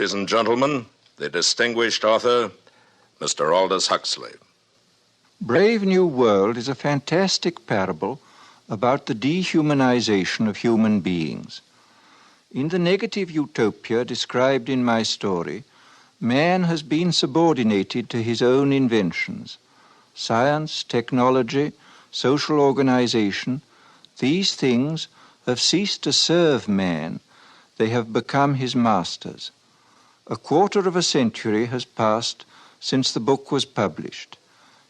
Ladies and gentlemen, the distinguished author, Mr. Aldous Huxley. Brave New World is a fantastic parable about the dehumanization of human beings. In the negative utopia described in my story, man has been subordinated to his own inventions. Science, technology, social organization, these things have ceased to serve man. They have become his masters. A quarter of a century has passed since the book was published.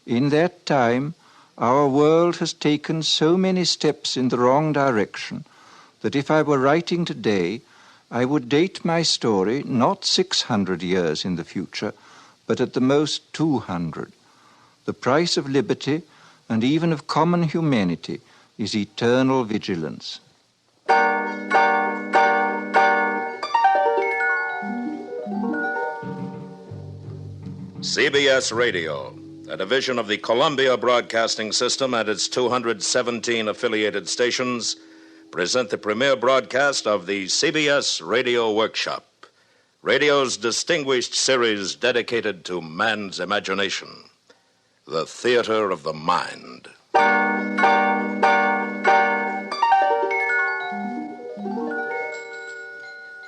In that time, our world has taken so many steps in the wrong direction that if I were writing today, I would date my story not 600 years in the future, but at the most 200. The price of liberty and even of common humanity is eternal vigilance. CBS Radio, a division of the Columbia Broadcasting System and its 217 affiliated stations, present the premiere broadcast of the CBS Radio Workshop, radio's distinguished series dedicated to man's imagination, the theater of the mind.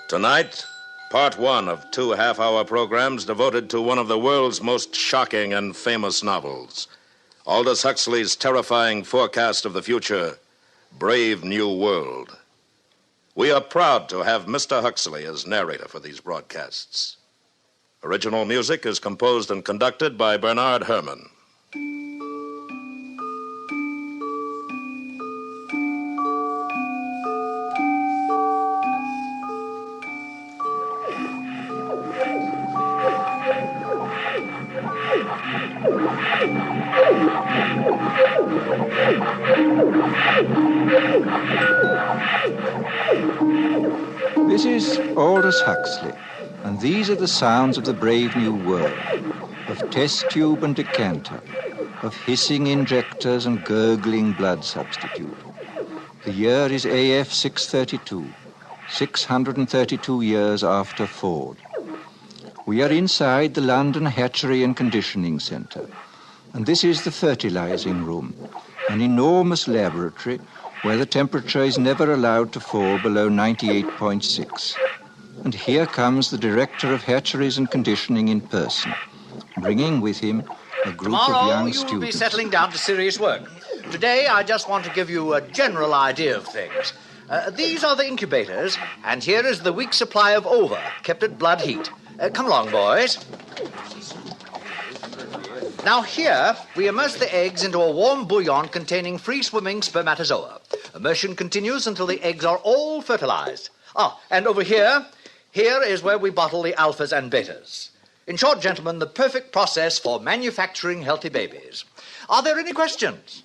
Tonight, part one of 2 half-hour programs devoted to one of the world's most shocking and famous novels, Aldous Huxley's terrifying forecast of the future, Brave New World. We are proud to have Mr. Huxley as narrator for these broadcasts. Original music is composed and conducted by Bernard Herrmann. This is Aldous Huxley, and these are the sounds of the Brave New World, of test tube and decanter, of hissing injectors and gurgling blood substitute. The year is AF 632, 632 years after Ford. We are inside the London Hatchery and Conditioning Centre, and this is the fertilizing room, an enormous laboratory where the temperature is never allowed to fall below 98.6. And here comes the director of hatcheries and conditioning in person, bringing with him a group of young students. Tomorrow you'll be settling down to serious work. Today I just want to give you a general idea of things. These are the incubators, and here is the week's supply of ova, kept at blood heat. Come along, boys. Now here, we immerse the eggs into a warm bouillon containing free-swimming spermatozoa. Immersion continues until the eggs are all fertilized. And over here is where we bottle the alphas and betas. In short, gentlemen, the perfect process for manufacturing healthy babies. Are there any questions?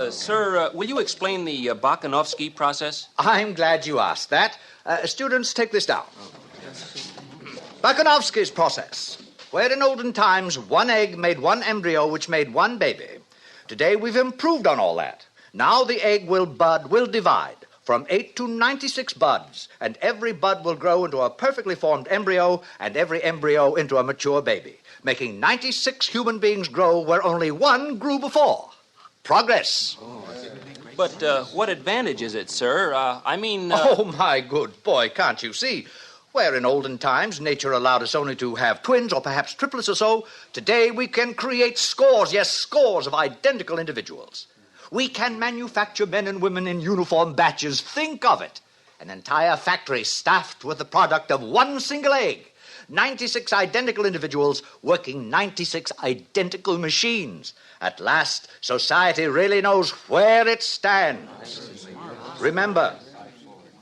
Sir, will you explain the Bakhanovsky process? I'm glad you asked that. Students, take this down. Bakhanovsky's process, where in olden times one egg made one embryo which made one baby. Today we've improved on all that. Now the egg will divide from 8 to 96 buds, and every bud will grow into a perfectly formed embryo, and every embryo into a mature baby, making 96 human beings grow where only one grew before. Progress. But what advantage is it, sir? Oh, my good boy, can't you see? Where in olden times nature allowed us only to have twins or perhaps triplets or so, today we can create scores of identical individuals. We can manufacture men and women in uniform batches. Think of it. An entire factory staffed with the product of one single egg. 96 identical individuals working 96 identical machines. At last, society really knows where it stands. Remember,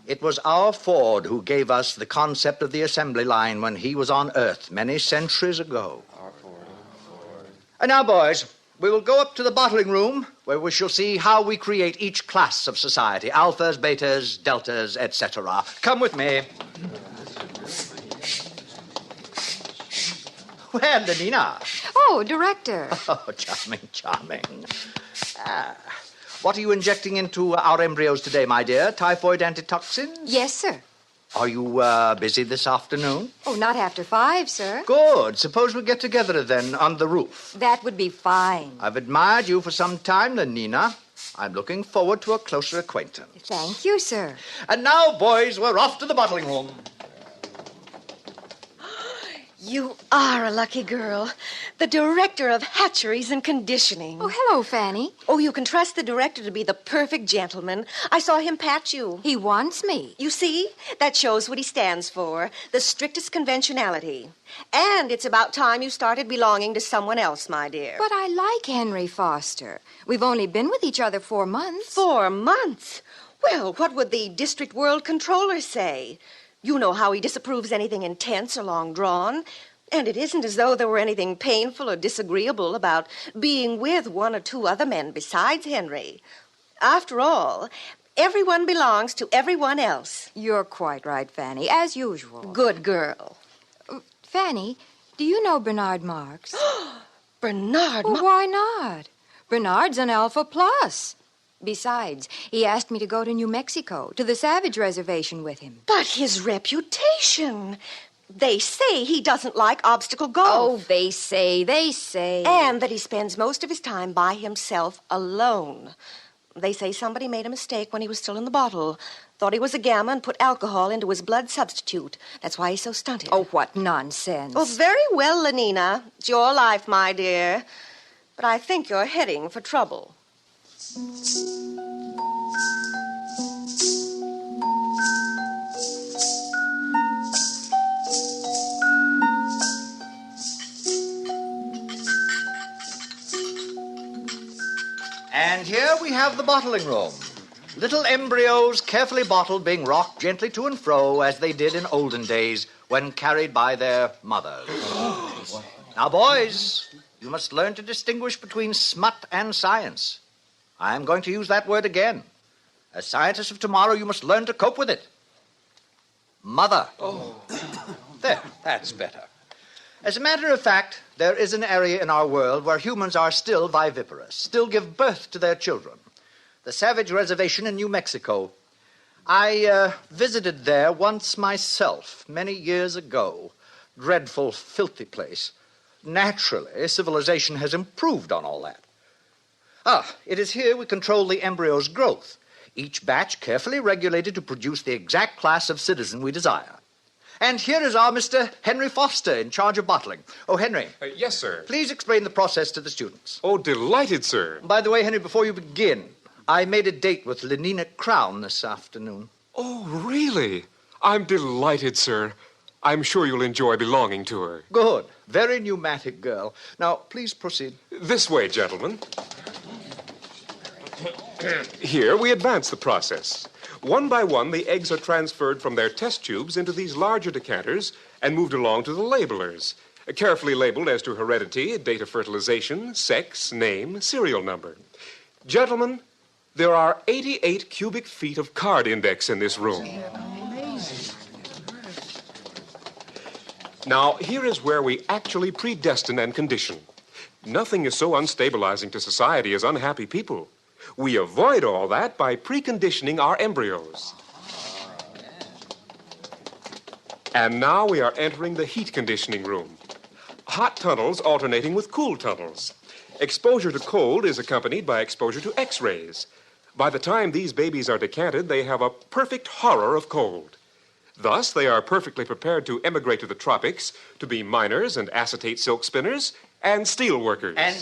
it was our Ford who gave us the concept of the assembly line when he was on Earth many centuries ago. And now, boys, we will go up to the bottling room where we shall see how we create each class of society, alphas, betas, deltas, etc. Come with me. Well, Lenina. Oh, Director. Oh, charming. What are you injecting into our embryos today, my dear? Typhoid antitoxins? Yes, sir. Are you busy this afternoon? Oh, not after 5, sir. Good. Suppose we get together then on the roof. That would be fine. I've admired you for some time, Lenina. I'm looking forward to a closer acquaintance. Thank you, sir. And now, boys, we're off to the bottling room. You are a lucky girl. The director of hatcheries and conditioning. Oh, hello, Fanny. Oh, you can trust the director to be the perfect gentleman. I saw him pat you. He wants me. You see? That shows what he stands for. The strictest conventionality. And it's about time you started belonging to someone else, my dear. But I like Henry Foster. We've only been with each other 4 months. 4 months? Well, what would the district world controller say? You know how he disapproves anything intense or long drawn. And it isn't as though there were anything painful or disagreeable about being with 1 or 2 other men besides Henry. After all, everyone belongs to everyone else. You're quite right, Fanny, as usual. Good girl. Fanny, do you know Bernard Marx? Bernard Well, why not? Bernard's an Alpha Plus. Besides, he asked me to go to New Mexico, to the Savage Reservation with him. But his reputation. They say he doesn't like obstacle golf. Oh, they say. And that he spends most of his time by himself alone. They say somebody made a mistake when he was still in the bottle. Thought he was a gamma and put alcohol into his blood substitute. That's why he's so stunted. Oh, what nonsense. Oh, very well, Lenina. It's your life, my dear. But I think you're heading for trouble. And here we have the bottling room. Little embryos carefully bottled being rocked gently to and fro as they did in olden days when carried by their mothers. Now, boys, you must learn to distinguish between smut and science. I'm going to use that word again. As scientists of tomorrow, you must learn to cope with it. Mother. Oh. There, that's better. As a matter of fact, there is an area in our world where humans are still viviparous, still give birth to their children. The Savage Reservation in New Mexico. I visited there once myself, many years ago. Dreadful, filthy place. Naturally, civilization has improved on all that. It is here we control the embryo's growth, each batch carefully regulated to produce the exact class of citizen we desire. And here is our Mr. Henry Foster in charge of bottling. Oh, Henry. Yes, sir. Please explain the process to the students. Oh, delighted, sir. By the way, Henry, before you begin, I made a date with Lenina Crown this afternoon. Oh, really? I'm delighted, sir. I'm sure you'll enjoy belonging to her. Good. Very pneumatic girl. Now, please proceed. This way, gentlemen. Here we advance the process. One by one, the eggs are transferred from their test tubes into these larger decanters and moved along to the labelers, carefully labeled as to heredity, date of fertilization, sex, name, serial number. Gentlemen, there are 88 cubic feet of card index in this room. Now, here is where we actually predestine and condition. Nothing is so unstabilizing to society as unhappy people. We avoid all that by preconditioning our embryos. And now we are entering the heat conditioning room. Hot tunnels alternating with cool tunnels. Exposure to cold is accompanied by exposure to X-rays. By the time these babies are decanted, they have a perfect horror of cold. Thus, they are perfectly prepared to emigrate to the tropics, to be miners and acetate silk spinners and steel workers. And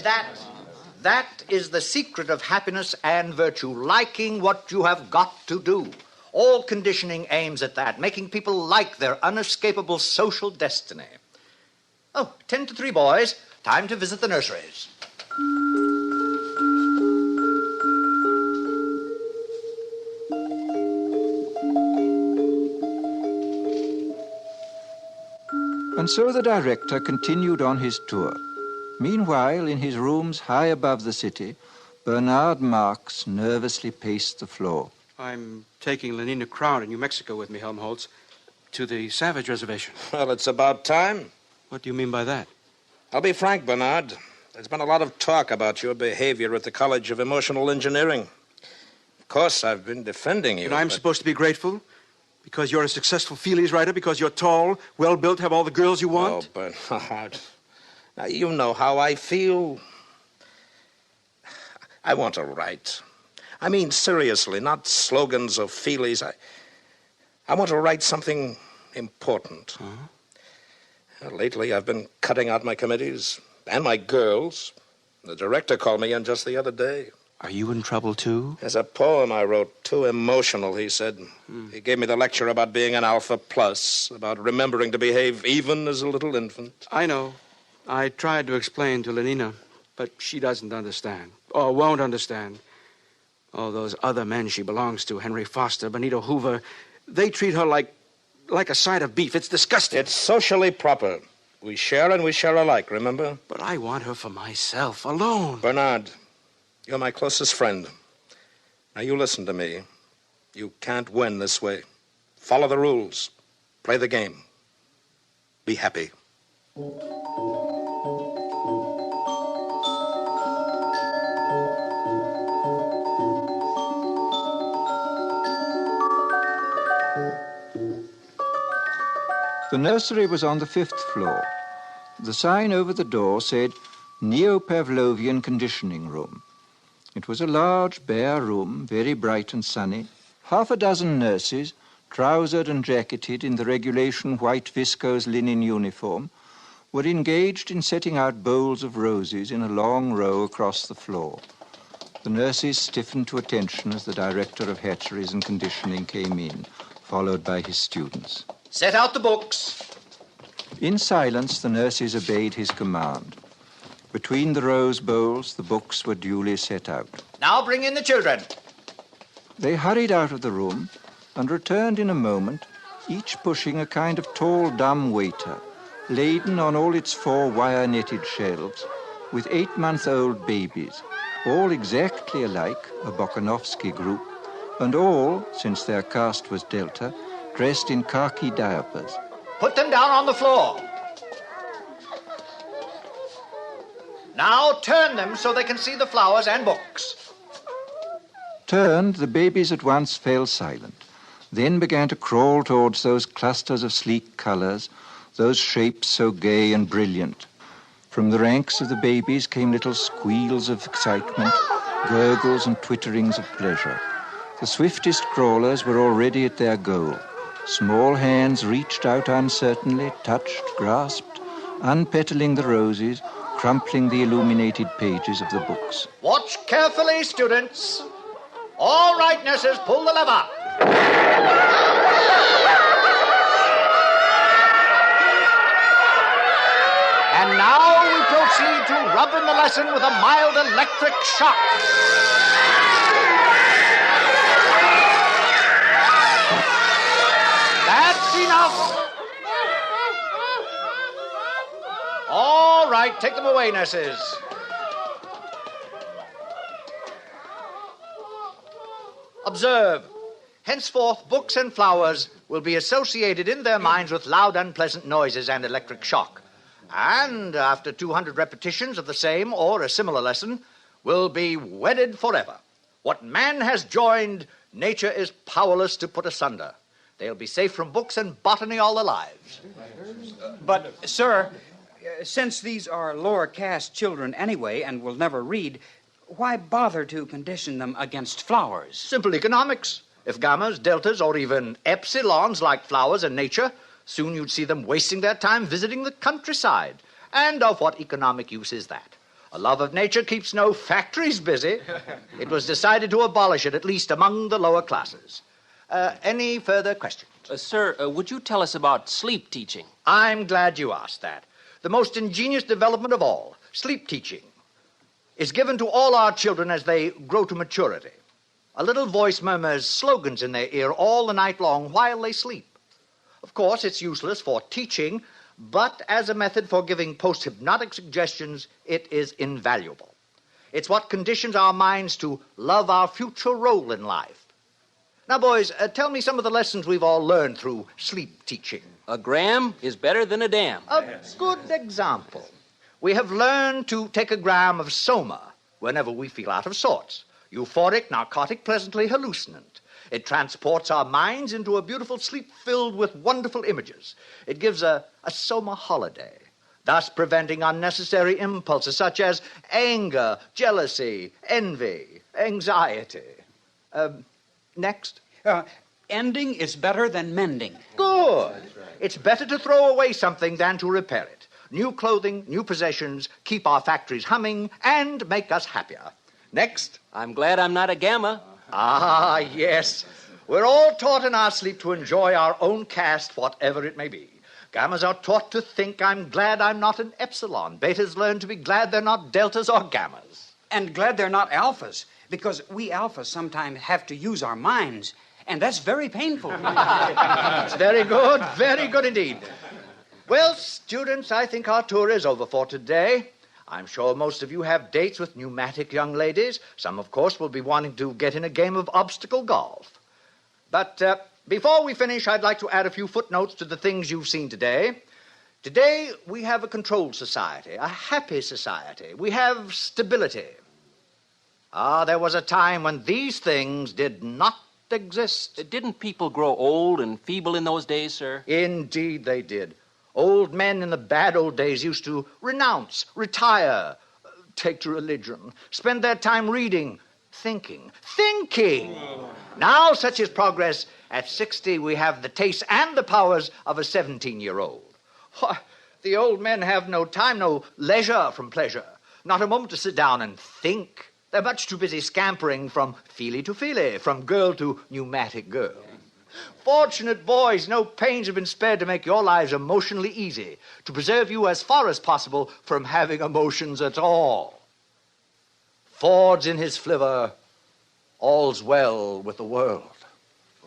that is the secret of happiness and virtue, liking what you have got to do. All conditioning aims at that, making people like their unescapable social destiny. 10 to 3, boys. Time to visit the nurseries. And so the director continued on his tour. Meanwhile, in his rooms high above the city, Bernard Marx nervously paced the floor. I'm taking Lenina Crown in New Mexico with me, Helmholtz, to the Savage Reservation. Well, it's about time. What do you mean by that? I'll be frank, Bernard. There's been a lot of talk about your behavior at the College of Emotional Engineering. Of course, I've been defending you. And I'm supposed to be grateful? Because you're a successful feelies writer? Because you're tall, well-built, have all the girls you want? Oh, Bernard. Now, you know how I feel. I want to write. I mean, seriously, not slogans or feelies. I want to write something important. Lately, I've been cutting out my committees and my girls. The director called me in just the other day. Are you in trouble, too? There's a poem I wrote, too emotional, he said. He gave me the lecture about being an alpha plus, about remembering to behave even as a little infant. I know. I tried to explain to Lenina, but she doesn't understand, or won't understand. Oh, those other men she belongs to, Henry Foster, Benito Hoover, they treat her like a side of beef. It's disgusting. It's socially proper. We share and we share alike, remember? But I want her for myself, alone. Bernard, you're my closest friend. Now, you listen to me. You can't win this way. Follow the rules. Play the game. Be happy. The nursery was on the 5th floor. The sign over the door said, Neo-Pavlovian Conditioning Room. It was a large, bare room, very bright and sunny. Half a dozen nurses, trousered and jacketed in the regulation white viscose linen uniform, were engaged in setting out bowls of roses in a long row across the floor. The nurses stiffened to attention as the director of hatcheries and conditioning came in, followed by his students. Set out the books. In silence, the nurses obeyed his command. Between the rose bowls, the books were duly set out. Now bring in the children. They hurried out of the room and returned in a moment, each pushing a kind of tall, dumb waiter, laden on all its 4 wire-netted shelves with 8-month-old babies, all exactly alike, a Bokanovsky group, and all, since their caste was Delta, dressed in khaki diapers. Put them down on the floor. Now turn them so they can see the flowers and books. Turned, the babies at once fell silent, then began to crawl towards those clusters of sleek colors, those shapes so gay and brilliant. From the ranks of the babies came little squeals of excitement, gurgles and twitterings of pleasure. The swiftest crawlers were already at their goal. Small hands reached out uncertainly, touched, grasped, unpetaling the roses, crumpling the illuminated pages of the books. Watch carefully, students. All right, nurses, pull the lever. And now we proceed to rub in the lesson with a mild electric shock. That's enough. All right, take them away, nurses. Observe. Henceforth, books and flowers will be associated in their minds with loud, unpleasant noises and electric shock. And after 200 repetitions of the same or a similar lesson, will be wedded forever. What man has joined, nature is powerless to put asunder. They'll be safe from books and botany all their lives. But, sir, since these are lower caste children anyway and will never read, why bother to condition them against flowers? Simple economics. If gammas, deltas, or even epsilons like flowers and nature, soon you'd see them wasting their time visiting the countryside. And of what economic use is that? A love of nature keeps no factories busy. It was decided to abolish it, at least among the lower classes. Any further questions? Sir, would you tell us about sleep teaching? I'm glad you asked that. The most ingenious development of all, sleep teaching, is given to all our children as they grow to maturity. A little voice murmurs slogans in their ear all the night long while they sleep. Of course, it's useless for teaching, but as a method for giving post-hypnotic suggestions, it is invaluable. It's what conditions our minds to love our future role in life. Now, boys, tell me some of the lessons we've all learned through sleep teaching. A gram is better than a dam. A good example. We have learned to take a gram of soma whenever we feel out of sorts. Euphoric, narcotic, pleasantly hallucinant. It transports our minds into a beautiful sleep filled with wonderful images. It gives a summer holiday, thus preventing unnecessary impulses such as anger, jealousy, envy, anxiety. Next. Ending is better than mending. Good. It's better to throw away something than to repair it. New clothing, new possessions keep our factories humming and make us happier. Next. I'm glad I'm not a gamma. Ah, yes. We're all taught in our sleep to enjoy our own caste, whatever it may be. Gammas are taught to think, I'm glad I'm not an epsilon. Betas learn to be glad they're not deltas or gammas. And glad they're not alphas, because we alphas sometimes have to use our minds, and that's very painful. That's very good indeed. Well, students, I think our tour is over for today. I'm sure most of you have dates with pneumatic young ladies. Some, of course, will be wanting to get in a game of obstacle golf. But before we finish, I'd like to add a few footnotes to the things you've seen today. Today, we have a controlled society, a happy society. We have stability. There was a time when these things did not exist. Didn't people grow old and feeble in those days, sir? Indeed they did. Old men in the bad old days used to renounce, retire, take to religion, spend their time reading, thinking. Now, such is progress. At 60, we have the tastes and the powers of a 17-year-old. The old men have no time, no leisure from pleasure, not a moment to sit down and think. They're much too busy scampering from feely to feely, from girl to pneumatic girl. Fortunate boys, no pains have been spared to make your lives emotionally easy, to preserve you as far as possible from having emotions at all. Ford's in his flivver, all's well with the world.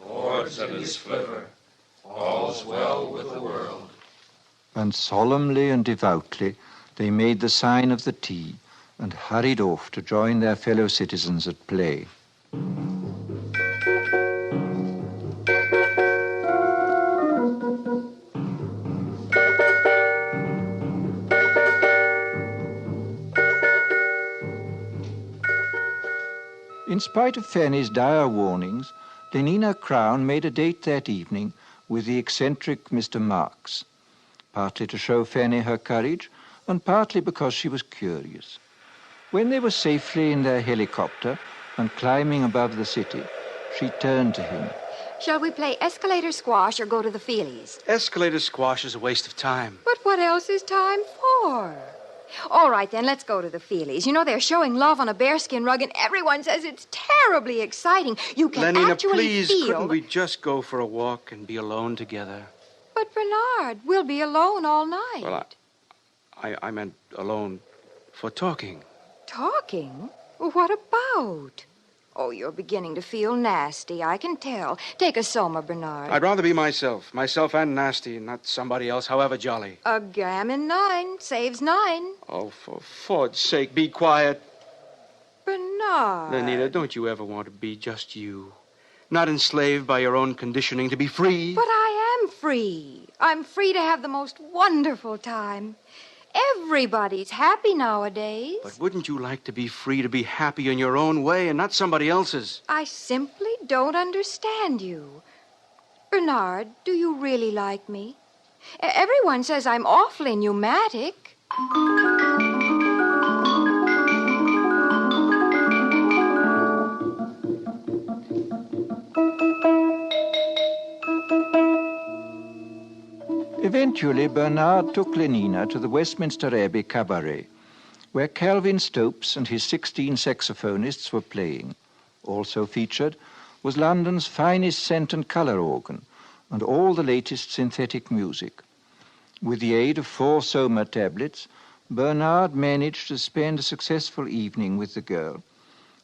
Ford's in his flivver, all's well with the world. And solemnly and devoutly they made the sign of the T and hurried off to join their fellow citizens at play. In spite of Fanny's dire warnings, Lenina Crown made a date that evening with the eccentric Mr. Marks, partly to show Fanny her courage and partly because she was curious. When they were safely in their helicopter and climbing above the city, she turned to him. Shall we play escalator squash or go to the Feelies? Escalator squash is a waste of time. But what else is time for? All right, then, let's go to the Feelies. You know, they're showing love on a bearskin rug, and everyone says it's terribly exciting. You can Lenina, actually please, feel... couldn't we just go for a walk and be alone together? But, Bernard, we'll be alone all night. Well, I meant alone for talking. Talking? What about? Oh, you're beginning to feel nasty, I can tell. Take a soma, Bernard. I'd rather be myself and nasty, not somebody else, however jolly. A gammon 9 saves 9. Oh, for Ford's sake, be quiet. Bernard. Lenina, don't you ever want to be just you? Not enslaved by your own conditioning, to be free? But I am free. I'm free to have the most wonderful time. Everybody's happy nowadays. But wouldn't you like to be free to be happy in your own way and not somebody else's? I simply don't understand you. Bernard, do you really like me? Everyone says I'm awfully pneumatic. Eventually, Bernard took Lenina to the Westminster Abbey Cabaret, where Calvin Stopes and his 16 saxophonists were playing. Also featured was London's finest scent and colour organ and all the latest synthetic music. With the aid of 4 Soma tablets, Bernard managed to spend a successful evening with the girl,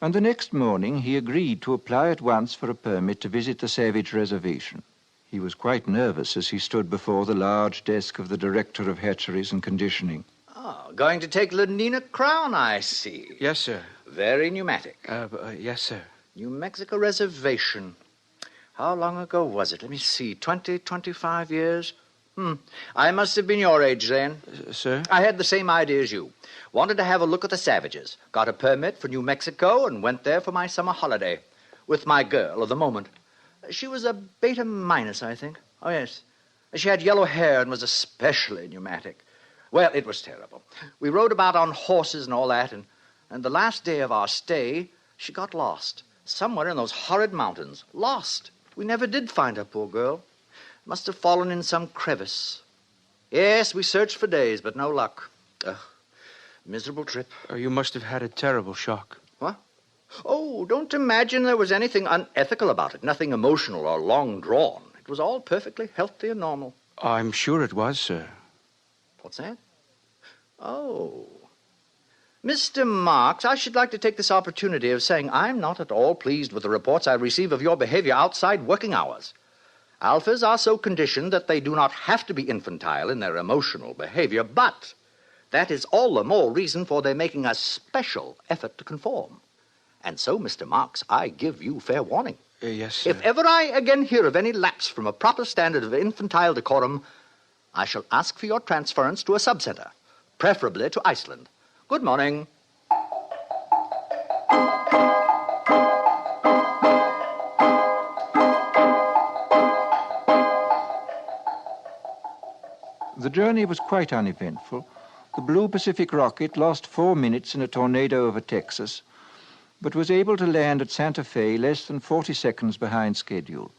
and the next morning he agreed to apply at once for a permit to visit the Savage Reservation. He was quite nervous as he stood before the large desk of the Director of Hatcheries and Conditioning. Oh, going to take Lenina Crown, I see. Yes, sir. Very pneumatic. Yes, sir. New Mexico Reservation. How long ago was it? Let me see. 25 years? I must have been your age then. Sir? I had the same idea as you. Wanted to have a look at the savages. Got a permit for New Mexico and went there for my summer holiday. With my girl of the moment. She was a beta minus, I think. Oh, yes. She had yellow hair and was especially pneumatic. Well, it was terrible. We rode about on horses and all that, and the last day of our stay, she got lost. Somewhere in those horrid mountains. Lost. We never did find her, poor girl. Must have fallen in some crevice. Yes, we searched for days, but no luck. Miserable trip. You must have had a terrible shock. What? Oh, don't imagine there was anything unethical about it. Nothing emotional or long drawn. It was all perfectly healthy and normal. I'm sure it was, sir. What's that? Oh. Mr. Marks, I should like to take this opportunity of saying I'm not at all pleased with the reports I receive of your behavior outside working hours. Alphas are so conditioned that they do not have to be infantile in their emotional behavior, but that is all the more reason for their making a special effort to conform. And so, Mr. Marks, I give you fair warning. Yes, sir. If ever I again hear of any lapse from a proper standard of infantile decorum, I shall ask for your transference to a subcenter, preferably to Iceland. Good morning. The journey was quite uneventful. The Blue Pacific rocket lost 4 minutes in a tornado over Texas, but was able to land at Santa Fe less than 40 seconds behind schedule.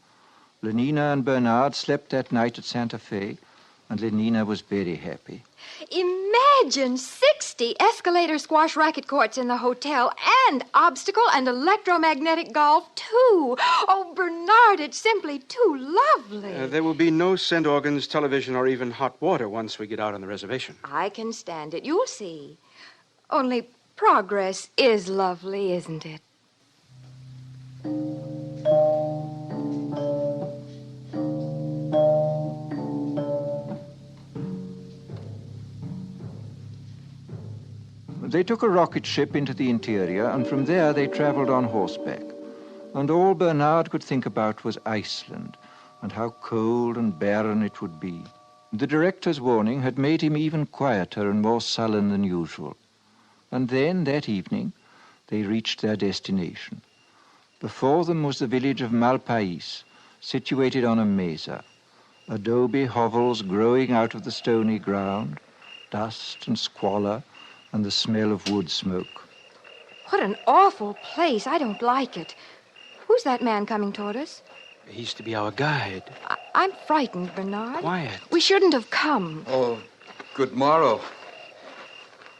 Lenina and Bernard slept that night at Santa Fe, and Lenina was very happy. Imagine 60 escalator squash racket courts in the hotel, and obstacle and electromagnetic golf, too. Oh, Bernard, it's simply too lovely. There will be no scent organs, television, or even hot water once we get out on the reservation. I can stand it. You'll see. Only progress is lovely, isn't it? They took a rocket ship into the interior, and from there they traveled on horseback. And all Bernard could think about was Iceland, and how cold and barren it would be. The director's warning had made him even quieter and more sullen than usual. And then, that evening, they reached their destination. Before them was the village of Malpais, situated on a mesa. Adobe hovels growing out of the stony ground, dust and squalor, and the smell of wood smoke. What an awful place. I don't like it. Who's that man coming toward us? He's to be our guide. I'm frightened, Bernard. Quiet. We shouldn't have come. Oh, good morrow.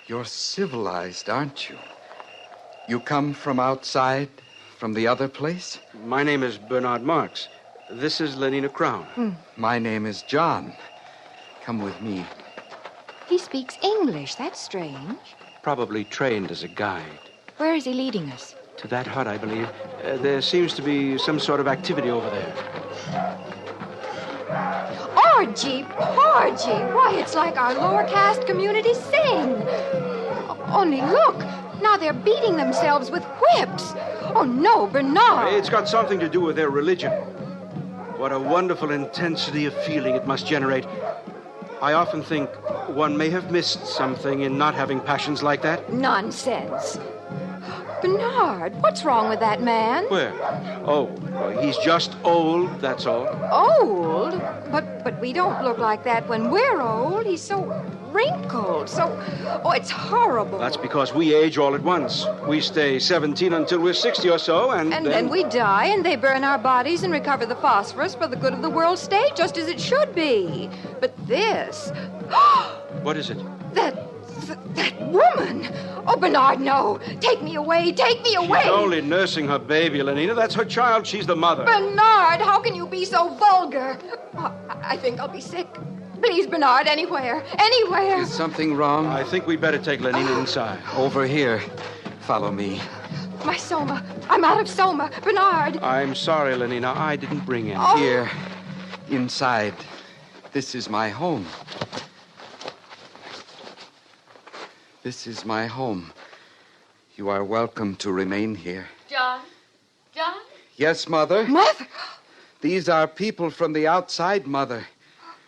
You're civilized, aren't you? You come from outside, from the other place? My name is Bernard Marks. This is Lenina Crown. My name is John. Come with me. He speaks English. That's strange. Probably trained as a guide. Where is he leading us? To that hut, I believe. There seems to be some sort of activity over there. Orgy, porgy. Why, it's like our lower caste community sing. Only look. Now they're beating themselves with whips. Oh, no, Bernard. It's got something to do with their religion. What a wonderful intensity of feeling it must generate. I often think one may have missed something in not having passions like that. Nonsense. Bernard, what's wrong with that man? Where? Oh, he's just old, that's all. Old? But we don't look like that when we're old. He's so wrinkled, oh, it's horrible. That's because we age all at once. We stay 17 until we're 60 or so, and then we die, and they burn our bodies and recover the phosphorus for the good of the world state, just as it should be. But this... What is it? That woman! Oh, Bernard, no! Take me away! Take me away! She's only nursing her baby, Lenina. That's her child. She's the mother. Bernard, how can you be so vulgar? Oh, I think I'll be sick. Please, Bernard, anywhere. Anywhere. Is something wrong? I think we'd better take Lenina inside. Over here. Follow me. My soma. I'm out of soma. Bernard. I'm sorry, Lenina. I didn't bring any. Oh. Here. Inside. This is my home. This is my home. You are welcome to remain here. John? John? Yes, Mother? Mother? These are people from the outside, Mother.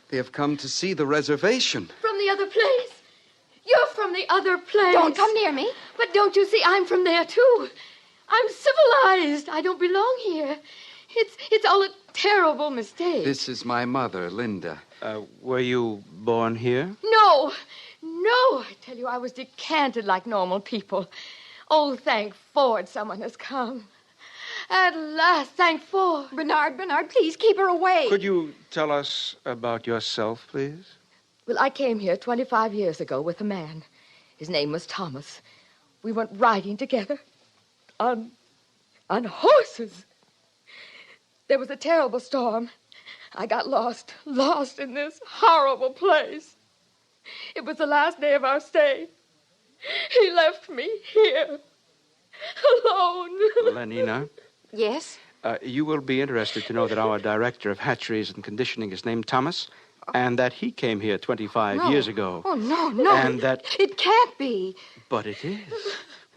They have come to see the reservation. From the other place? You're from the other place. Don't come near me. But don't you see, I'm from there, too. I'm civilized. I don't belong here. It's all a terrible mistake. This is my mother, Linda. Were you born here? No, I tell you, I was decanted like normal people. Oh, thank Ford, someone has come. At last, thank Ford. Bernard, please keep her away. Could you tell us about yourself, please? Well, I came here 25 years ago with a man. His name was Thomas. We went riding together on horses. There was a terrible storm. I got lost in this horrible place. It was the last day of our stay. He left me here, alone. Lenina? Yes? You will be interested to know that our director of hatcheries and conditioning is named Thomas, and that he came here 25 years ago. Oh, no. And that... It can't be. But it is.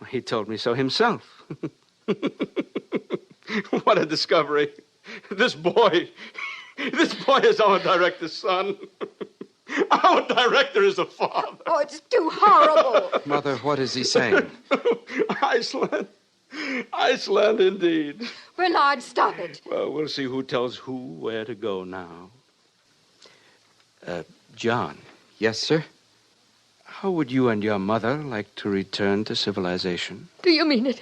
He told me so himself. What a discovery. This boy is our director's son. Our director is a father. Oh, it's too horrible. Mother, what is he saying? Iceland indeed. Bernard, stop it. Well, we'll see who tells who where to go now. John. Yes, sir? How would you and your mother like to return to civilization? Do you mean it?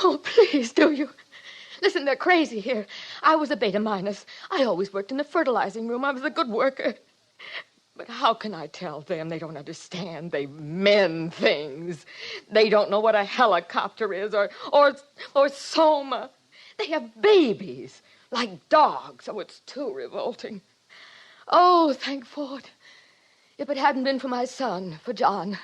Oh, please, do you? Listen, they're crazy here. I was a beta minus. I always worked in the fertilizing room. I was a good worker. But how can I tell them? They don't understand. They mend things. They don't know what a helicopter is or soma. They have babies like dogs. Oh, it's too revolting. Oh, thank Ford. If it hadn't been for my son, for John,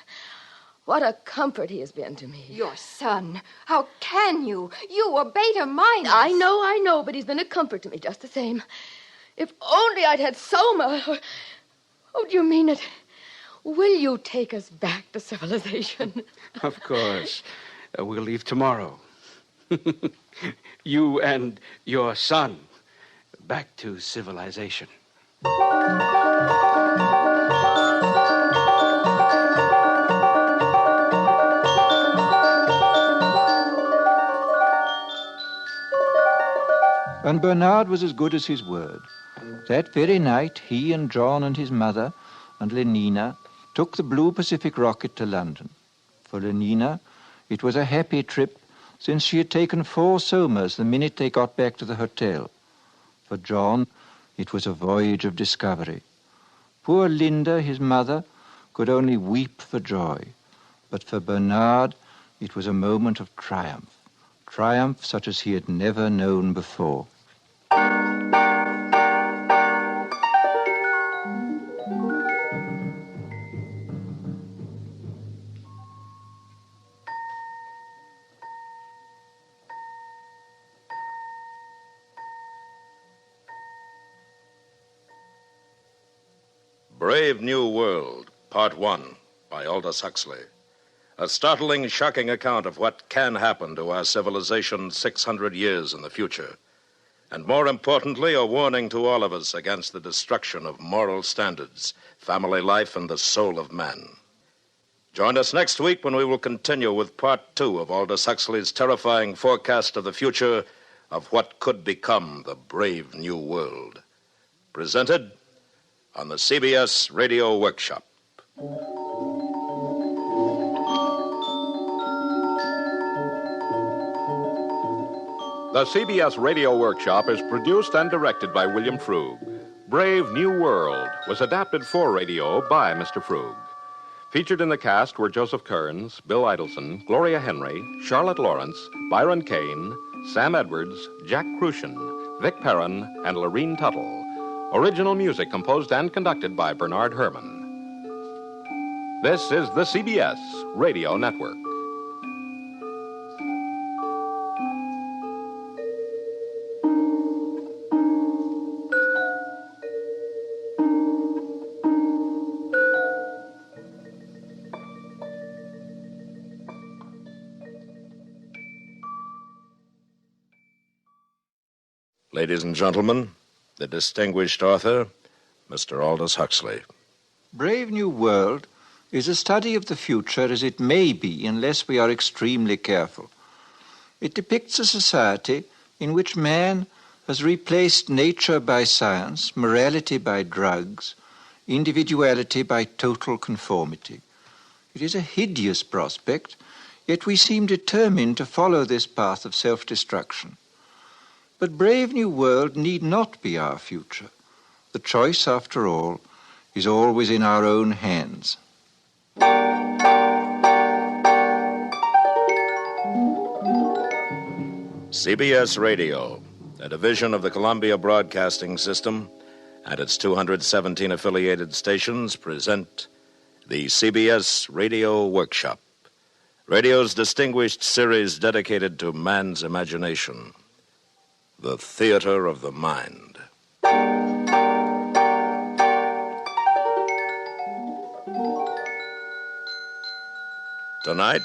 what a comfort he has been to me. Your son? How can you? You were beta minus. I know, but he's been a comfort to me just the same. If only I'd had soma. Oh, do you mean it? Will you take us back to civilization? Of course. We'll leave tomorrow. You and your son back to civilization. And Bernard was as good as his word. That very night, he and John and his mother and Lenina took the Blue Pacific rocket to London. For Lenina, it was a happy trip, since she had taken 4 somas the minute they got back to the hotel. For John, it was a voyage of discovery. Poor Linda, his mother, could only weep for joy. But for Bernard, it was a moment of triumph. Triumph such as he had never known before. Brave New World, Part 1, by Aldous Huxley. A startling, shocking account of what can happen to our civilization 600 years in the future. And more importantly, a warning to all of us against the destruction of moral standards, family life, and the soul of man. Join us next week when we will continue with Part 2 of Aldous Huxley's terrifying forecast of the future of what could become the brave new world. Presented on the CBS Radio Workshop. The CBS Radio Workshop is produced and directed by William Frug. Brave New World was adapted for radio by Mr. Frug. Featured in the cast were Joseph Kearns, Bill Idelson, Gloria Henry, Charlotte Lawrence, Byron Kane, Sam Edwards, Jack Crucian, Vic Perrin, and Lorene Tuttle. Original music composed and conducted by Bernard Herrmann. This is the CBS Radio Network. Ladies and gentlemen, the distinguished author, Mr. Aldous Huxley. Brave New World is a study of the future as it may be unless we are extremely careful. It depicts a society in which man has replaced nature by science, morality by drugs, individuality by total conformity. It is a hideous prospect, yet we seem determined to follow this path of self-destruction. But Brave New World need not be our future. The choice, after all, is always in our own hands. CBS Radio, a division of the Columbia Broadcasting System, and its 217 affiliated stations present the CBS Radio Workshop, radio's distinguished series dedicated to man's imagination, the theater of the mind. Tonight,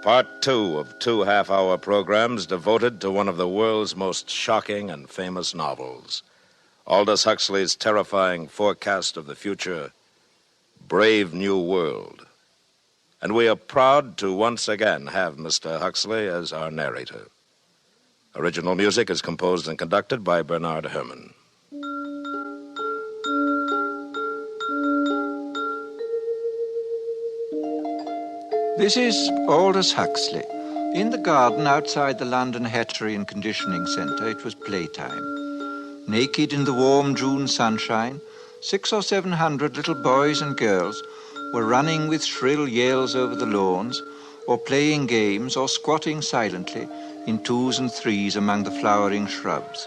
part 2 of 2 half-hour programs devoted to one of the world's most shocking and famous novels, Aldous Huxley's terrifying forecast of the future, Brave New World. And we are proud to once again have Mr. Huxley as our narrator. Original music is composed and conducted by Bernard Herrmann. This is Aldous Huxley. In the garden outside the London Hatchery and Conditioning Centre, it was playtime. Naked in the warm June sunshine, 600 or 700 little boys and girls were running with shrill yells over the lawns, or playing games, or squatting silently in 2s and 3s among the flowering shrubs.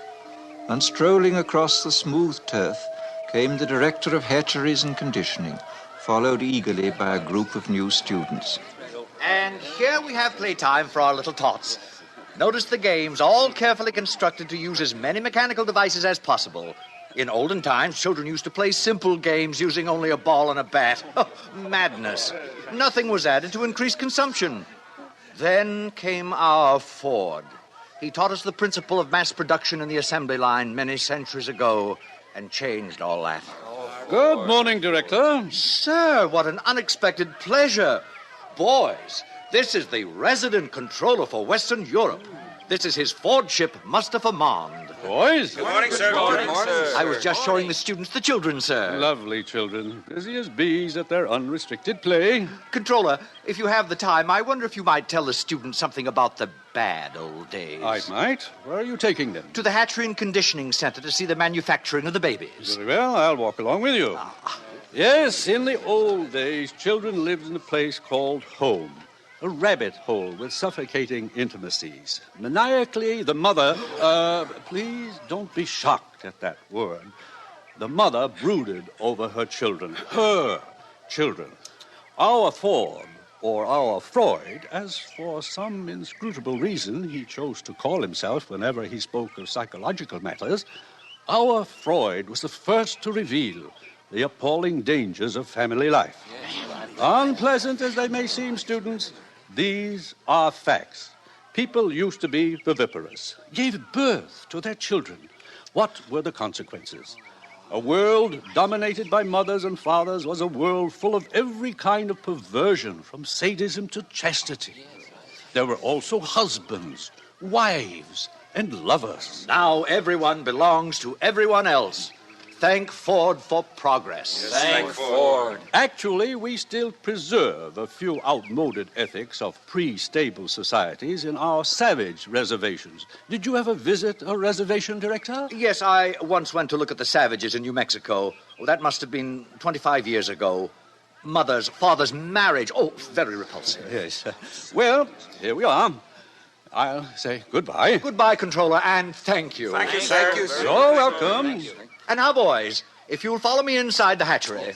And strolling across the smooth turf came the director of hatcheries and conditioning, followed eagerly by a group of new students. And here we have playtime for our little tots. Notice the games, all carefully constructed to use as many mechanical devices as possible. In olden times, children used to play simple games using only a ball and a bat. Oh, madness. Nothing was added to increase consumption. Then came our Ford. He taught us the principle of mass production in the assembly line many centuries ago and changed all that. Good morning, Director. Sir, what an unexpected pleasure. Boys, this is the resident controller for Western Europe. This is his Ford ship, Mustafa Mond. Boys? Good morning, sir. Good morning, sir. I was just showing the students the children, sir. Lovely children. Busy as bees at their unrestricted play. Controller, if you have the time, I wonder if you might tell the students something about the bad old days. I might. Where are you taking them? To the Hatchery and Conditioning Center to see the manufacturing of the babies. Very well, I'll walk along with you. Yes, in the old days, children lived in a place called home. A rabbit hole with suffocating intimacies. Maniacally, the mother... please don't be shocked at that word. The mother brooded over her children. Her children. Our Ford, or our Freud, as for some inscrutable reason he chose to call himself whenever he spoke of psychological matters, our Freud was the first to reveal the appalling dangers of family life. Unpleasant as they may seem, students, these are facts. People used to be viviparous, gave birth to their children. What were the consequences? A world dominated by mothers and fathers was a world full of every kind of perversion, from sadism to chastity. There were also husbands, wives, and lovers. Now everyone belongs to everyone else. Thank Ford for progress. Thank Ford. Actually, we still preserve a few outmoded ethics of pre-stable societies in our savage reservations. Did you ever visit a reservation, Director? Yes, I once went to look at the savages in New Mexico. Oh, that must have been 25 years ago. Mother's, father's marriage. Oh, very repulsive. Yes. Well, here we are. I'll say goodbye. Goodbye, Controller, and thank you. Thank you, sir. Thank you, sir. You're welcome. And now, boys, if you'll follow me inside the hatchery.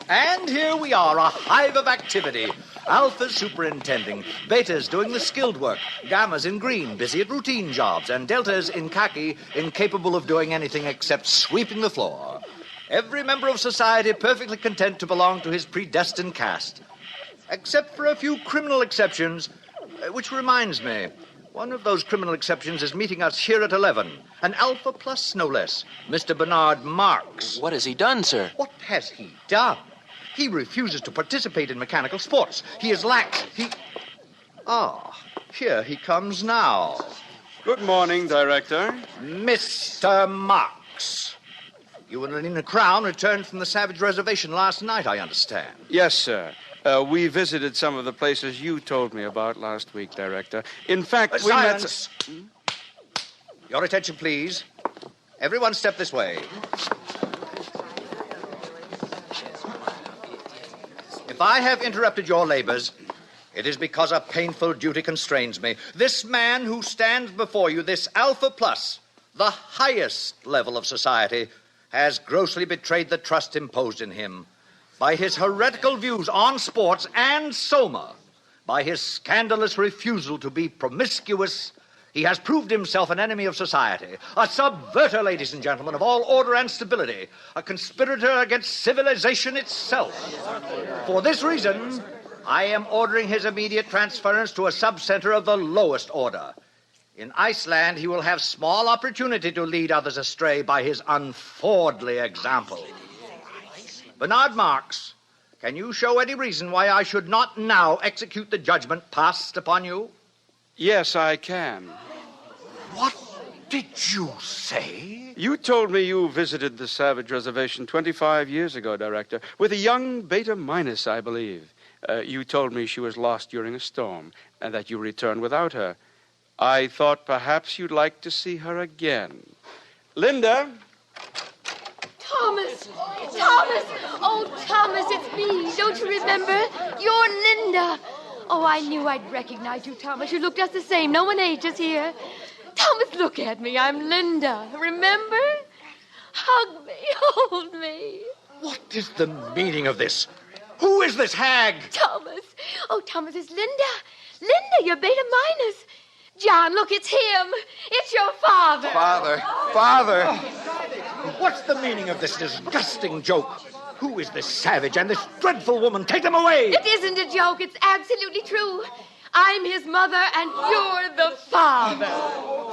And here we are, a hive of activity. Alpha's superintending, Beta's doing the skilled work, Gamma's in green, busy at routine jobs, and Delta's in khaki, incapable of doing anything except sweeping the floor. Every member of society perfectly content to belong to his predestined caste. Except for a few criminal exceptions, which reminds me, one of those criminal exceptions is meeting us here at 11. An Alpha Plus, no less. Mr. Bernard Marks. What has he done, sir? What has he done? He refuses to participate in mechanical sports. He is lax. Here he comes now. Good morning, Director. Mr. Marks. You and Lenina Crown returned from the Savage Reservation last night, I understand. Yes, sir. We visited some of the places you told me about last week, Director. In fact, we silence. Your attention, please. Everyone step this way. If I have interrupted your labors, it is because a painful duty constrains me. This man who stands before you, this Alpha Plus, the highest level of society, has grossly betrayed the trust imposed in him by his heretical views on sports and Soma, by his scandalous refusal to be promiscuous. He has proved himself an enemy of society, a subverter, ladies and gentlemen, of all order and stability, a conspirator against civilization itself. For this reason, I am ordering his immediate transference to a sub-center of the lowest order. In Iceland, he will have small opportunity to lead others astray by his unfordly example. Bernard Marks, can you show any reason why I should not now execute the judgment passed upon you? Yes, I can. What did you say? You told me you visited the Savage Reservation 25 years ago, Director, with a young Beta Minus, I believe. You told me she was lost during a storm and that you returned without her. I thought perhaps you'd like to see her again. Linda? Thomas! Thomas! Oh, Thomas, it's me. Don't you remember? You're Linda. Oh, I knew I'd recognize you, Thomas. You look just the same. No one ages here. Thomas, look at me. I'm Linda. Remember? Hug me. Hold me. What is the meaning of this? Who is this hag? Thomas. Oh, Thomas, it's Linda. Linda, you're Beta Minus. John, look, it's him. It's your father. Father. What's the meaning of this disgusting joke? Who is this savage and this dreadful woman? Take them away! It isn't a joke. It's absolutely true. I'm his mother, and you're the father.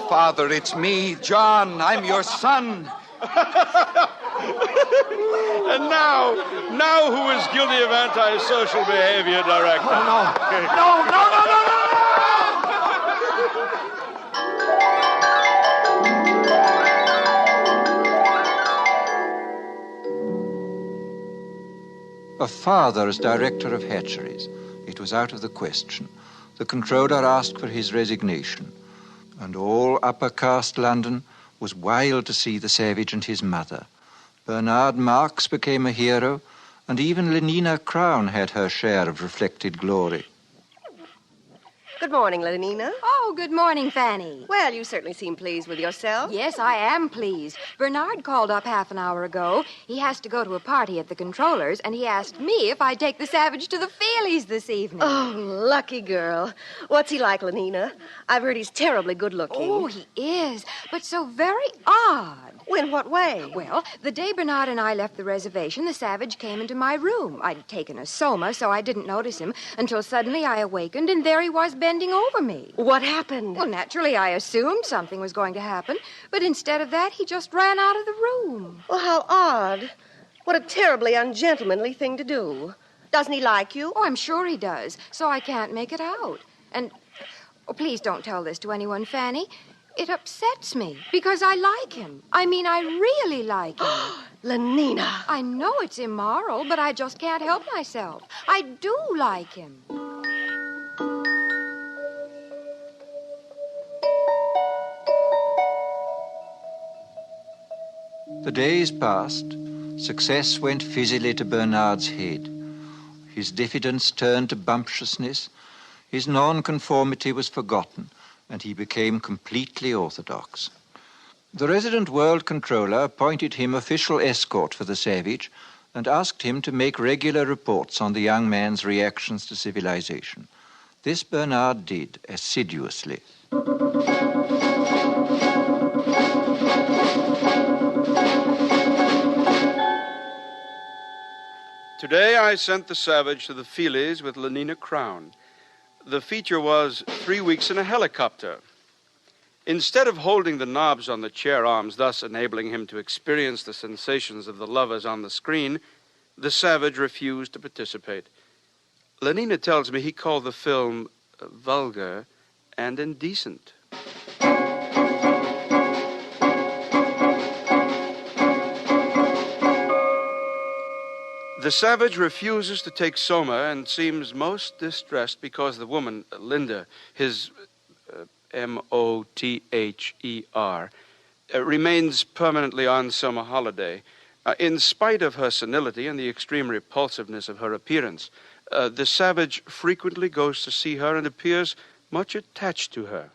Father, it's me, John. I'm your son. And now who is guilty of antisocial behavior, Director? Oh, no. No. A father as director of hatcheries. It was out of the question. The controller asked for his resignation, and all upper caste London was wild to see the savage and his mother. Bernard Marks became a hero, and even Lenina Crown had her share of reflected glory. Good morning, Lenina. Oh, good morning, Fanny. Well, you certainly seem pleased with yourself. Yes, I am pleased. Bernard called up half an hour ago. He has to go to a party at the controller's, and he asked me if I'd take the savage to the Feelies this evening. Oh, lucky girl. What's he like, Lenina? I've heard he's terribly good-looking. Oh, he is, but so very odd. In what way? Well, the day Bernard and I left the reservation, the savage came into my room. I'd taken a Soma, so I didn't notice him until suddenly I awakened, and there he was bending over me. What happened? Well, naturally, I assumed something was going to happen, but instead of that, he just ran out of the room. Well, how odd. What a terribly ungentlemanly thing to do. Doesn't he like you? Oh, I'm sure he does, so I can't make it out. And, please don't tell this to anyone, Fanny. It upsets me because I like him. I mean, I really like him. Lenina. I know it's immoral, but I just can't help myself. I do like him. The days passed. Success went fizzily to Bernard's head. His diffidence turned to bumptiousness. His nonconformity was forgotten, and he became completely orthodox. The resident world controller appointed him official escort for the savage and asked him to make regular reports on the young man's reactions to civilization. This Bernard did assiduously. Today I sent the savage to the Feelies with Lenina Crown. The feature was 3 weeks in a helicopter. Instead of holding the knobs on the chair arms, thus enabling him to experience the sensations of the lovers on the screen, The savage refused to participate. Lenina tells me he called the film vulgar and indecent. The savage refuses to take Soma and seems most distressed because the woman, Linda, his Mother, remains permanently on summer holiday. In spite of her senility and the extreme repulsiveness of her appearance, the savage frequently goes to see her and appears much attached to her.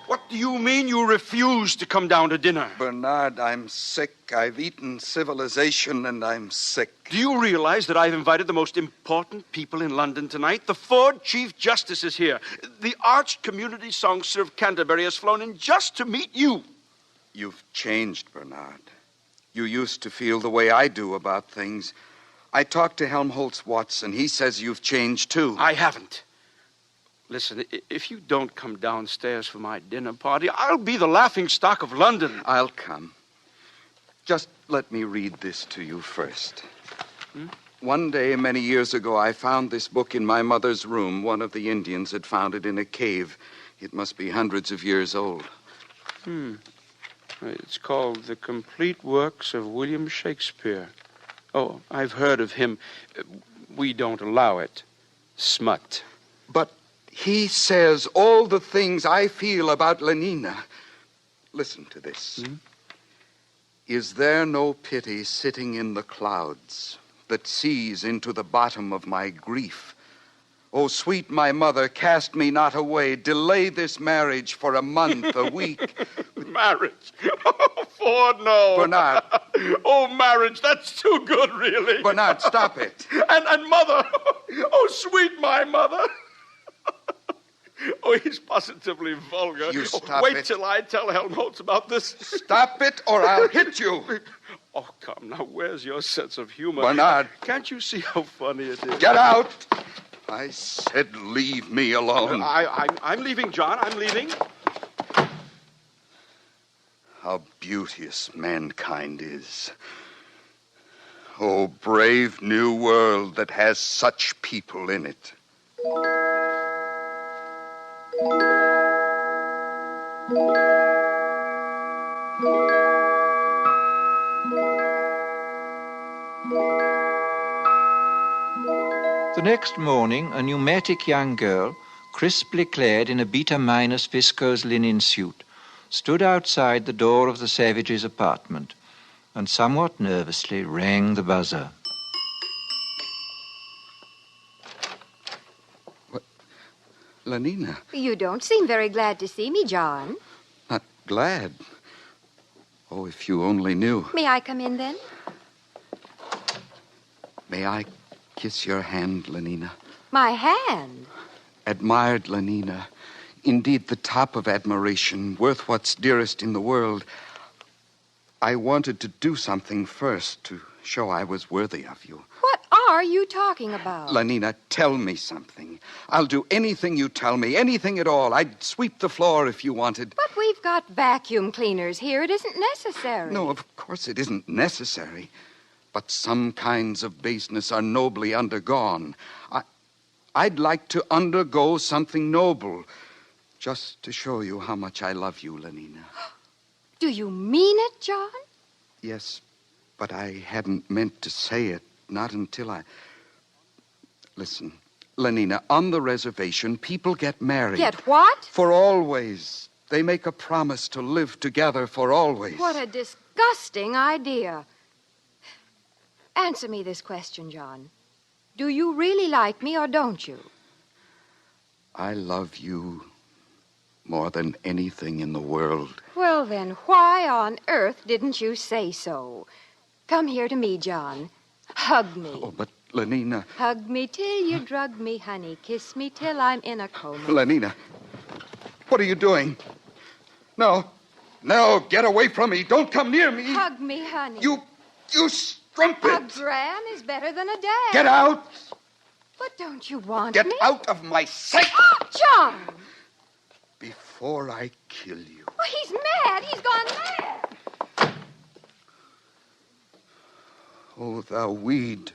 What do you mean you refuse to come down to dinner? Bernard, I'm sick. I've eaten civilization and I'm sick. Do you realize that I've invited the most important people in London tonight? The Ford Chief Justice is here. The arch community songster of Canterbury has flown in just to meet you. You've changed, Bernard. You used to feel the way I do about things. I talked to Helmholtz Watson. He says you've changed, too. I haven't. Listen, if you don't come downstairs for my dinner party, I'll be the laughingstock of London. I'll come. Just let me read this to you first. One day, many years ago, I found this book in my mother's room. One of the Indians had found it in a cave. It must be hundreds of years old. It's called The Complete Works of William Shakespeare. Oh, I've heard of him. We don't allow it. Smut. But he says all the things I feel about Lenina. Listen to this. Is there no pity sitting in the clouds that sees into the bottom of my grief? Oh, sweet my mother, cast me not away. Delay this marriage for a month, a week. Marriage? Oh, Ford, no. Bernard. Oh, marriage, that's too good, really. Bernard, stop it. And mother. Oh, sweet my mother. Oh, he's positively vulgar. You stop Wait it. till I tell Helmholtz about this. Stop it or I'll hit you. Oh, come, now, where's your sense of humor? Bernard. Can't you see how funny it is? Get out. I said leave me alone. I'm leaving, John. I'm leaving. How beauteous mankind is. Oh, brave new world that has such people in it. The next morning, a pneumatic young girl, crisply clad in a beta-minus viscose linen suit, stood outside the door of the savage's apartment and somewhat nervously rang the buzzer. Lenina. You don't seem very glad to see me, John. Not glad. Oh, if you only knew. May I come in, then? May I kiss your hand, Lenina? My hand? Admired Lenina. Indeed, the top of admiration, worth what's dearest in the world. I wanted to do something first to show I was worthy of you. What are you talking about? Lenina, tell me something. I'll do anything you tell me, anything at all. I'd sweep the floor if you wanted. But we've got vacuum cleaners here. It isn't necessary. No, of course it isn't necessary. But some kinds of baseness are nobly undergone. I'd like to undergo something noble, just to show you how much I love you, Lenina. Do you mean it, John? Yes, but I hadn't meant to say it, not until I... Listen, Lenina, on the reservation, people get married. Get what? For always. They make a promise to live together for always. What a disgusting idea. Answer me this question, John. Do you really like me or don't you? I love you more than anything in the world. Well, then, why on earth didn't you say so? Come here to me, John. Hug me. Oh, but Lenina... Hug me till you drug me, honey. Kiss me till I'm in a coma. Lenina, what are you doing? No, get away from me. Don't come near me. Hug me, honey. You strumpet. A gram is better than a dam. Get out. But don't you want Get me? out of my sight. John! before I kill you. Oh, he's mad. He's gone mad. O thou weed,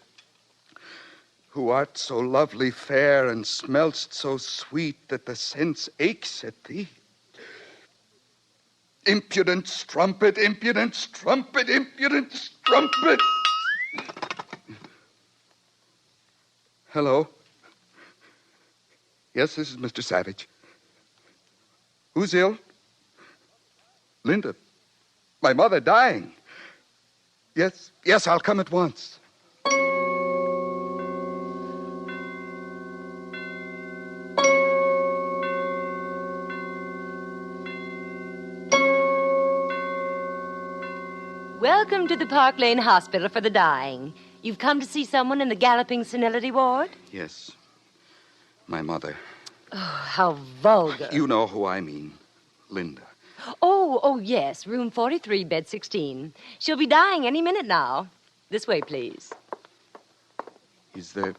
who art so lovely fair and smell'st so sweet that the sense aches at thee. Impudent strumpet, impudent strumpet, impudent strumpet. Hello? Yes, this is Mr. Savage. Who's ill? Linda. My mother dying. Yes, I'll come at once. Welcome to the Park Lane Hospital for the Dying. You've come to see someone in the galloping senility ward? Yes. My mother. Oh, how vulgar. You know who I mean. Linda. Oh, yes. Room 43, bed 16. She'll be dying any minute now. This way, please. Is there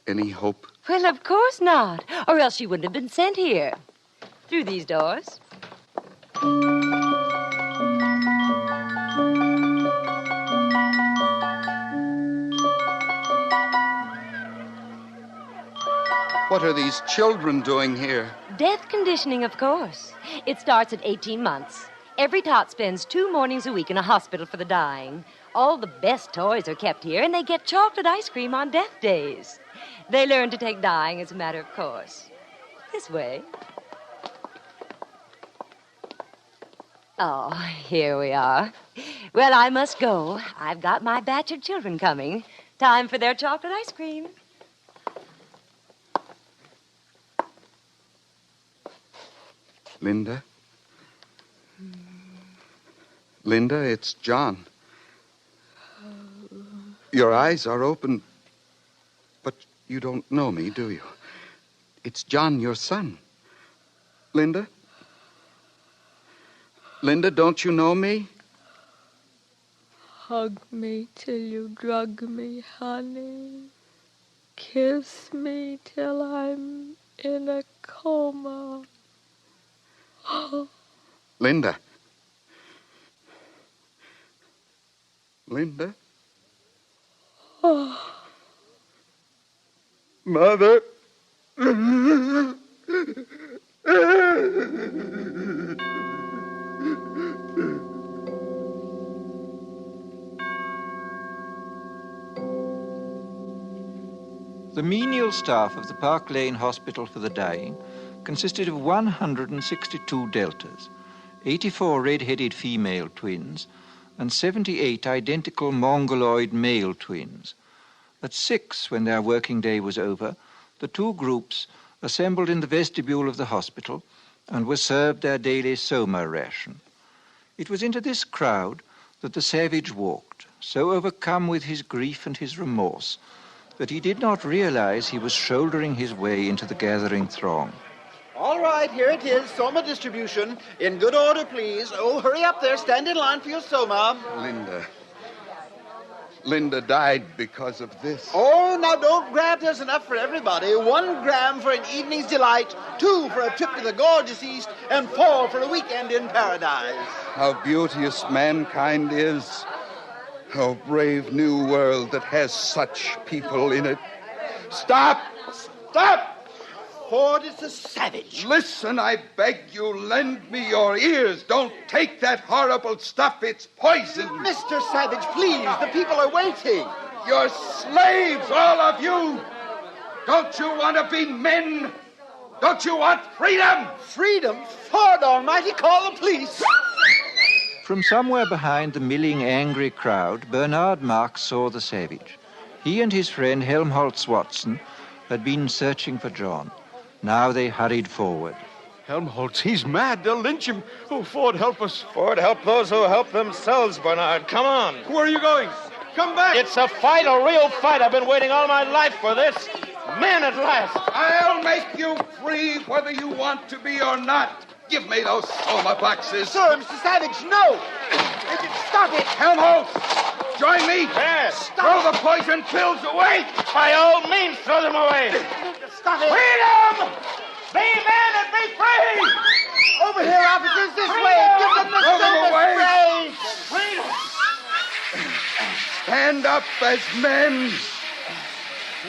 any hope? Well, of course not. Or else she wouldn't have been sent here. Through these doors. What are these children doing here? Death conditioning, of course. It starts at 18 months. Every tot spends 2 mornings a week in a hospital for the dying. All the best toys are kept here, and they get chocolate ice cream on death days. They learn to take dying as a matter of course. This way. Oh, here we are. Well, I must go. I've got my batch of children coming. Time for their chocolate ice cream. Linda? Linda, it's John. Your eyes are open, but you don't know me, do you? It's John, your son. Linda? Linda, don't you know me? Hug me till you drug me, honey. Kiss me till I'm in a coma. Linda. Linda? Mother. The menial staff of the Park Lane Hospital for the Dying consisted of 162 deltas, 84 red-headed female twins, and 78 identical mongoloid male twins. At 6, when their working day was over, the 2 groups assembled in the vestibule of the hospital and were served their daily soma ration. It was into this crowd that the savage walked, so overcome with his grief and his remorse that he did not realize he was shouldering his way into the gathering throng. All right, here it is, soma distribution. In good order, please. Oh, hurry up there. Stand in line for your soma. Linda died because of this. Oh, now don't grab. There's enough for everybody. 1 gram for an evening's delight, 2 for a trip to the gorgeous East, and 4 for a weekend in paradise. How beauteous mankind is. How brave new world that has such people in it. Stop! Stop! Ford is a savage. Listen, I beg you, lend me your ears. Don't take that horrible stuff. It's poison. Mr. Savage, please. The people are waiting. You're slaves, all of you. Don't you want to be men? Don't you want freedom? Freedom? Ford Almighty, call the police. From somewhere behind the milling, angry crowd, Bernard Marx saw the savage. He and his friend Helmholtz Watson had been searching for John. Now they hurried forward. Helmholtz, he's mad. They'll lynch him. Oh, Ford, help us. Ford, help those who help themselves, Bernard. Come on. Where are you going? Come back. It's a fight, a real fight. I've been waiting all my life for this. Men at last. I'll make you free whether you want to be or not. Give me those soma boxes. Sir, Mr. Savage, no. Stop it. Helmholtz, join me. Yes. Throw the poison pills away. By all means, throw them away. Stop it. Freedom! Be men and be free! stand up as men.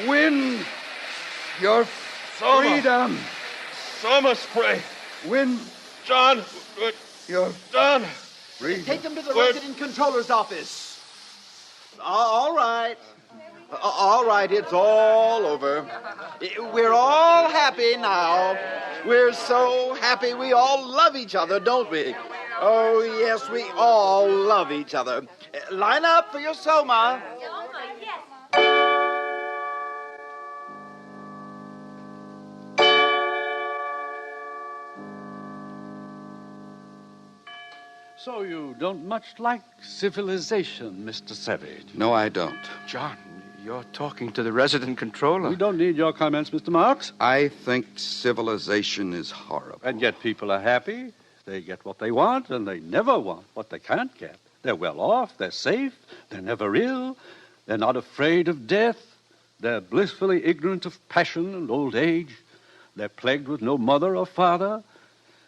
Win your freedom. Summer spray. Win. John. Your John. freedom. Take him to the resident controller's office. All right. All right, it's all over. We're all happy now. We're so happy we all love each other, don't we? Oh, yes, we all love each other. Line up for your Soma. So you don't much like civilization, Mr. Savage? No, I don't. John, you're talking to the resident controller. We don't need your comments, Mr. Marks. I think civilization is horrible. And yet people are happy. They get what they want, and they never want what they can't get. They're well off, they're safe, they're never ill, they're not afraid of death, they're blissfully ignorant of passion and old age, they're plagued with no mother or father,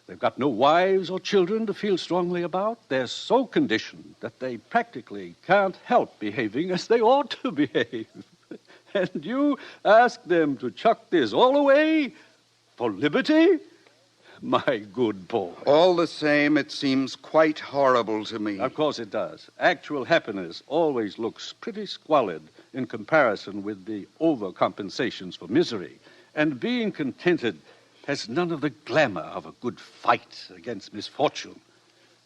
they've got no wives or children to feel strongly about. They're so conditioned that they practically can't help behaving as they ought to behave. And you ask them to chuck this all away for liberty? My good boy. All the same, it seems quite horrible to me. Of course it does. Actual happiness always looks pretty squalid in comparison with the overcompensations for misery. And being contented has none of the glamour of a good fight against misfortune.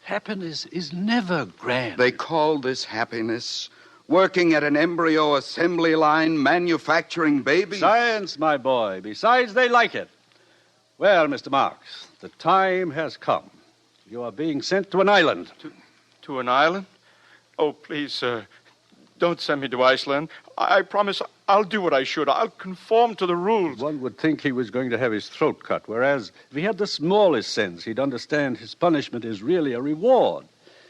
Happiness is never grand. They call this happiness. Working at an embryo assembly line, manufacturing babies. Science, my boy. Besides, they like it. Well, Mr. Marks, the time has come. You are being sent to an island. To an island? Oh, please, sir. Don't send me to Iceland. I promise I'll do what I should. I'll conform to the rules. One would think he was going to have his throat cut, whereas if he had the smallest sense, he'd understand his punishment is really a reward.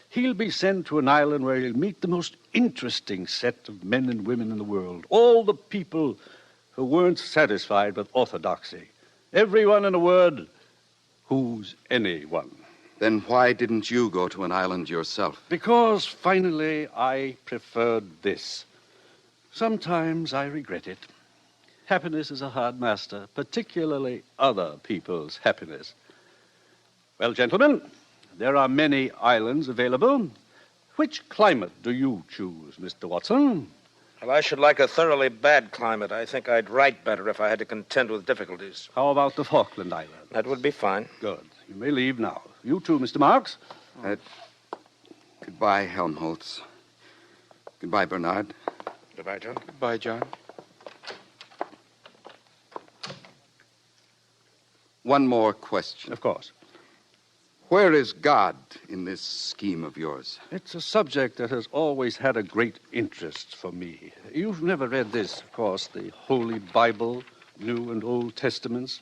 He'll be sent to an island where he'll meet the most interesting set of men and women in the world. All the people who weren't satisfied with orthodoxy. Everyone, in a word, who's anyone. Then why didn't you go to an island yourself? Because, finally, I preferred this. Sometimes I regret it. Happiness is a hard master, particularly other people's happiness. Well, gentlemen, there are many islands available. Which climate do you choose, Mr. Watson? Well, I should like a thoroughly bad climate. I think I'd write better if I had to contend with difficulties. How about the Falkland Islands? That would be fine. Good. You may leave now. You too, Mr. Marks. Goodbye, Helmholtz. Goodbye, Bernard. Goodbye, John. Goodbye, John. One more question. Of course. Where is God in this scheme of yours? It's a subject that has always had a great interest for me. You've never read this, of course, the Holy Bible, New and Old Testaments.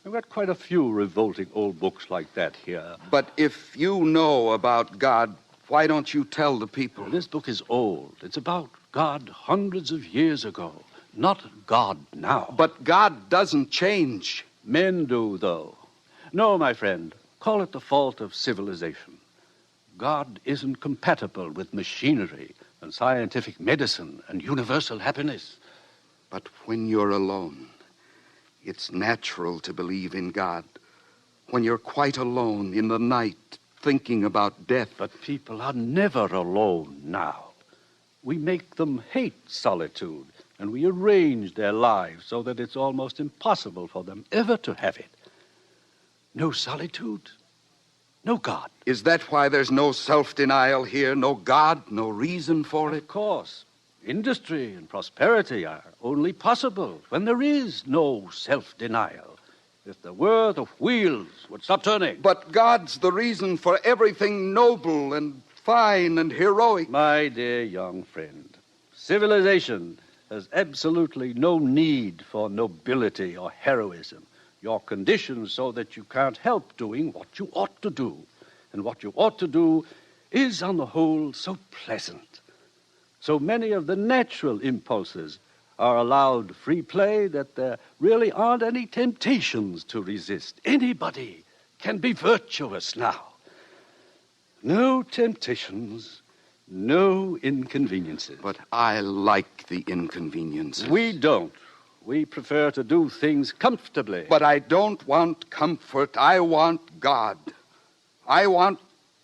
I've got quite a few revolting old books like that here. But if you know about God, why don't you tell the people? This book is old. It's about God hundreds of years ago, not God now. But God doesn't change. Men do, though. No, my friend. Call it the fault of civilization. God isn't compatible with machinery and scientific medicine and universal happiness. But when you're alone, it's natural to believe in God. When you're quite alone in the night, thinking about death. But people are never alone now. We make them hate solitude, and we arrange their lives so that it's almost impossible for them ever to have it. No solitude, no God. Is that why there's no self-denial here? No God, no reason for it? Of course. Industry and prosperity are only possible when there is no self-denial. If there were, the wheels would stop turning. But God's the reason for everything noble and fine and heroic. My dear young friend, civilization has absolutely no need for nobility or heroism. You're conditioned so that you can't help doing what you ought to do. And what you ought to do is, on the whole, so pleasant. So many of the natural impulses are allowed free play that there really aren't any temptations to resist. Anybody can be virtuous now. No temptations, No inconveniences. But I like the inconveniences. We don't. We prefer to do things comfortably. But I don't want comfort. I want God. I want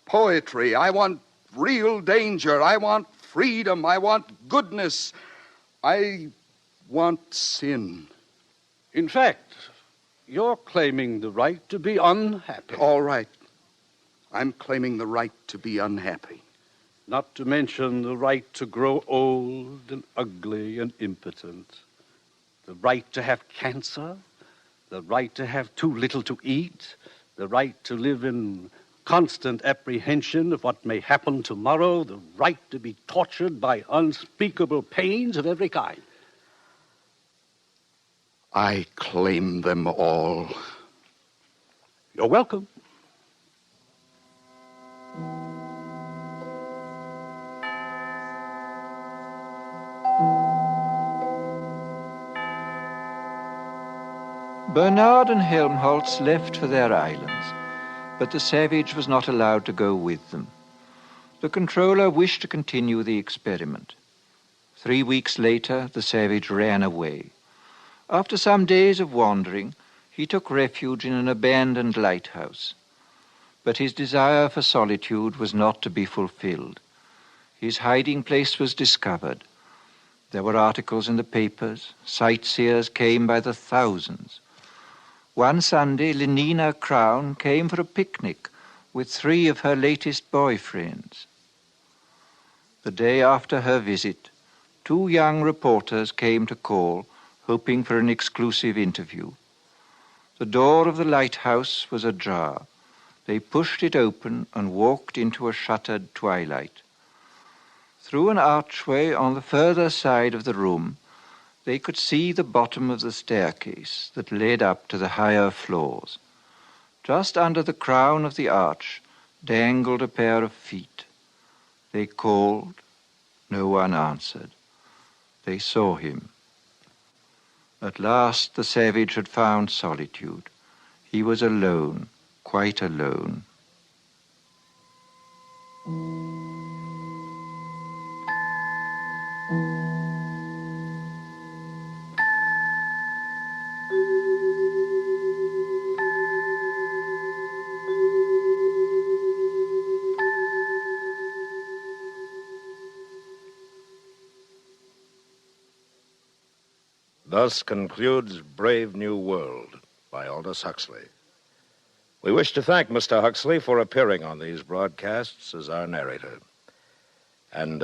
poetry. I want real danger. I want freedom. I want goodness. I want sin. In fact, you're claiming the right to be unhappy. All right. I'm claiming the right to be unhappy. Not to mention the right to grow old and ugly and impotent. The right to have cancer. The right to have too little to eat. The right to live in constant apprehension of what may happen tomorrow. The right to be tortured by unspeakable pains of every kind. I claim them all. You're welcome. Bernard and Helmholtz left for their islands, but the savage was not allowed to go with them. The controller wished to continue the experiment. 3 weeks later, the savage ran away. After some days of wandering, he took refuge in an abandoned lighthouse. But his desire for solitude was not to be fulfilled. His hiding place was discovered. There were articles in the papers. Sightseers came by the thousands. One Sunday, Lenina Crown came for a picnic with 3 of her latest boyfriends. The day after her visit, 2 young reporters came to call, hoping for an exclusive interview. The door of the lighthouse was ajar. They pushed it open and walked into a shuttered twilight. Through an archway on the further side of the room, they could see the bottom of the staircase that led up to the higher floors. Just under the crown of the arch dangled a pair of feet. They called. No one answered. They saw him. At last the savage had found solitude. He was alone, quite alone. Thus concludes Brave New World by Aldous Huxley. We wish to thank Mr. Huxley for appearing on these broadcasts as our narrator. And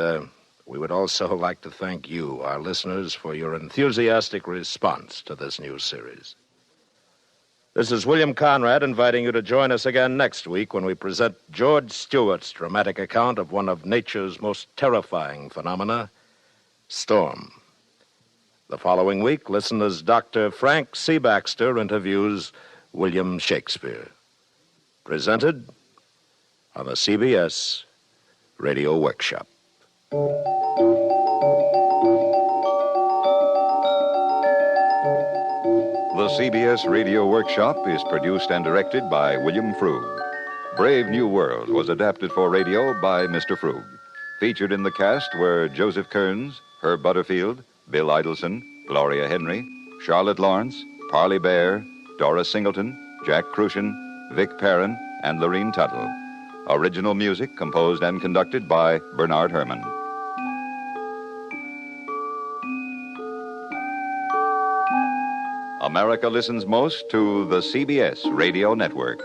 we would also like to thank you, our listeners, for your enthusiastic response to this new series. This is William Conrad inviting you to join us again next week when we present George Stewart's dramatic account of one of nature's most terrifying phenomena, storm. The following week, listen as Dr. Frank C. Baxter interviews William Shakespeare. Presented on the CBS Radio Workshop. The CBS Radio Workshop is produced and directed by William Frug. Brave New World was adapted for radio by Mr. Frug. Featured in the cast were Joseph Kearns, Herb Butterfield, Bill Idelson, Gloria Henry, Charlotte Lawrence, Parley Bear, Doris Singleton, Jack Crucian, Vic Perrin, and Lorene Tuttle. Original music composed and conducted by Bernard Herrmann. America listens most to the CBS Radio Network.